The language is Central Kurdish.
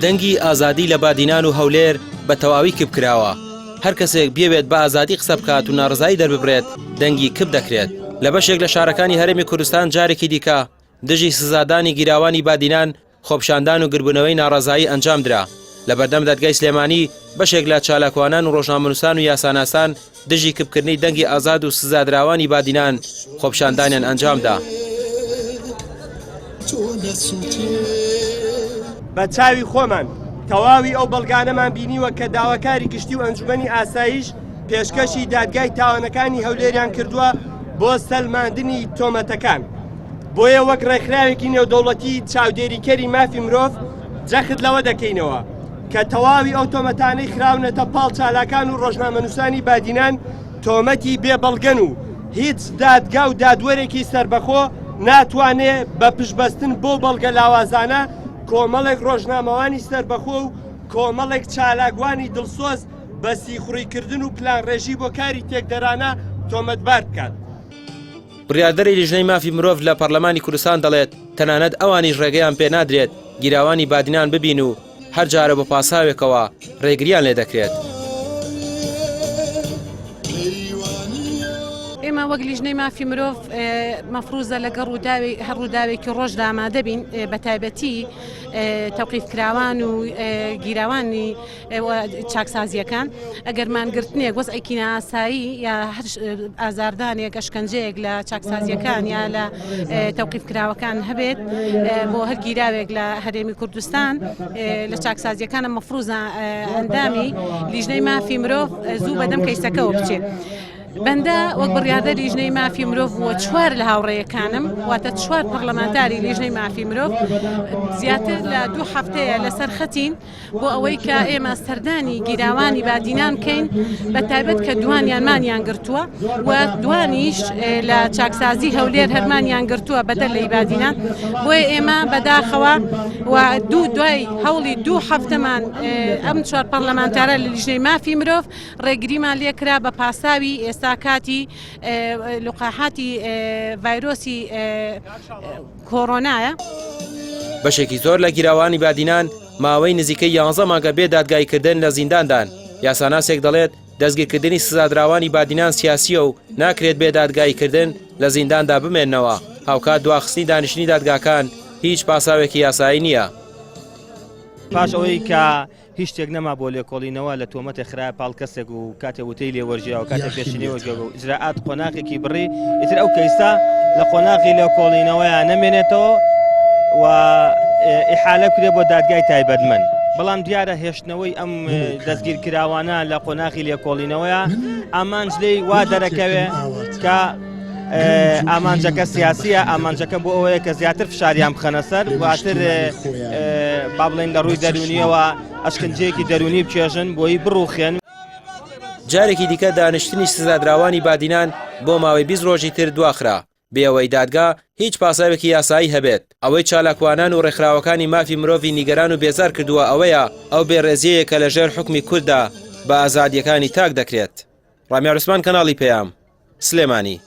دەنگی ئازادی لە بادینان و هەولێر بە تەواوی کپ کراوە. هەر کەسێک بێوێت بە ئازادی قسە بکات و ناڕزایی دەرببرێت دەنگی کپ دەکرێت. لە بەشێک لە شارەکانی هەرێمی کوردستان جارێکی دیکە دژی سزادانی گیراوانی بادینان خۆپشاندان و گربوونەوەی ناڕزایی ئەنجام درا. لە بەردەم دادگای سلێمانی بەشێک لە چالاکوانان و ڕۆژنامەنووسان و یاساناسان دژی کپکردنی دەنگی ئازاد و سزادراوانی بادینان خۆپشاندانیان ئەنجامدا. بە چاوی خۆمان تەواوی ئەو بەڵگانەمان بینیوە کە داواکاری گشتی و ئەنجومەنی ئاسایش پێشکەشی دادگای تاوانەکانی هەولێریان کردووە بۆ سەلماندنی تۆمەتەکان. بۆیە وەک ڕێکخراوێکی نێودەوڵەتی چاودێریکەری مافی مرۆڤ جەخت لەوە دەکەینەوە کە تەواوی ئەو تۆمەتانەی خراونەتە پاڵ چالاکان و ڕۆژنامەنووسانی بادینان تۆمەتی بێبەڵگەن و هیچ دادگا و دادوەرێکی سربەخۆ ناتوانێت بە پشتبەستن بۆ بەڵگە لاوازانە کۆمەڵێک ڕۆژنامەوانی سەربەخۆ و کۆمەڵێک چالاکوانی دڵسۆز بە سیخوڕیکردن و پلان ڕێژی بۆ کاری تێکدەرانە تۆمەتبار بکات. بڕیاردەری لیژنەی مافی مرۆڤ لە پەرلەمانی کوردستان دەڵێت تەنانەت ئەوانیش ڕێگەیان پێ نادرێت گیراوانی بادینان ببین و هەر جارە بە پاساوێکەوە ڕێگریان لێ دەکرێت. ئێمە وەک لیژنەی مافی مرۆڤ مەفروزە لەگە ڕووداوێکی ڕۆژدا ئامادە بین بە تایبەتی تەوقیفکراوان و گیراوانی چاکسازیەکان ئەگەر مانگرتنێک وەز ئەیکینە ئاسایی یا هەر ئازاردانێک ئەشکەنجەیەک لە چاکسازیەکان یا لە تەوقیفکراوەکان هەبێت بۆ هەر گیراوێک لە هەرێمی کوردستان لە چاکسازیەکانە مەفروزە ئەندامی لیژنەی مافی مرۆڤ زوو بەدەم کەیسەکەەوە بچێت. بەندە وەک بڕیاردە لیژنەی مافی مرۆڤ وە چوار لە هاوڕێیەکانم واتە چوار پەرلەمانتاری لیژنەی مافی مرۆڤ زیاتر لە 2 هەفتەیە لەسەر خەتین بۆ ئەوەی کە ئێمە سەردانی گیراوانی بادینان بکەین بە تایبەت کە دوانیان مانیان گرتووە و دوانیش لە چاکسازی هەولێر هەرمانیان گرتووە بەدەر لەی بادینان بۆیە ئێمە بەداخەوە و دوای هەوڵی 2 هەفتەمان ئەم چوار پەرلەمانتارە لە لیژنەی مافی مرۆڤ ڕێگریمان لێکرا بە پاساوی ئێستا کاتی لقاحاتی ڤایرۆسی کۆڕۆنایە. بەشێکی زۆر لە گیراوانی بادینان ماوەی نزیکەی 11 مانگە بێ دادگایکردن لە زینداندان. یاساناسێک دەڵێت دەستگیرکردنی سزادراوانی بادینان سیاسیە و ناکرێت بێ دادگایکردن لە زینداندا بمێننەوە. هاوکات دواخستنی دانیشتنی دادگاکان هیچ پاساوێکی یاسایی نییە. پاش ئەوەی کە هیچ شتێک نەما بۆ لێکۆڵینەوە لە تۆمەتە خراپ پاڵ کەسێک و کاتێ وتەی لێوەرجیا و کاتێک پێشینی وەرجێ و ئیجراعات قۆناغێکی بڕی ئیتر ئەو کەیستا لە قۆناغی لێکۆڵینەوەیان نەمێنێتەوە و ئیحالە کرێ بۆ دادگای تایبەتمەند. بەڵام دیارە هێشتنەوەی ئەم دەستگیرکراوانە لە قۆناغی لێکۆڵینەوەیە ئامانج لێی وا دەرەکەوێ کە ئامانجەکە سیاسیە ئامانجەکە بۆ ئەوەیە کە زیاتر فشاریان بخەنە سەر واتر با بڵێن لە ڕووی دەرونیەوە ئەشکنجەیەکی دەرونی بچێژن بۆی بڕوخێن. جارێکی دیکە دانیشتنی سزادراوانی بادینان بۆ ماوەی 20 ڕۆژی تر دواخرا بێەوەی دادگا هیچ پاساوێکی یاسایی هەبێت. ئەوەی چالاکوانان و ڕێکخراوەکانی مافی مرۆڤی نیگەران و بێزار کردووە ئەوەیە ئەو بێڕێزیەیە کە لەژێر حکمی کووردا بە ئازادیەکانی تاک دەکرێت. ڕامیار عوسمان کەناڵی پێیام سلێمانی.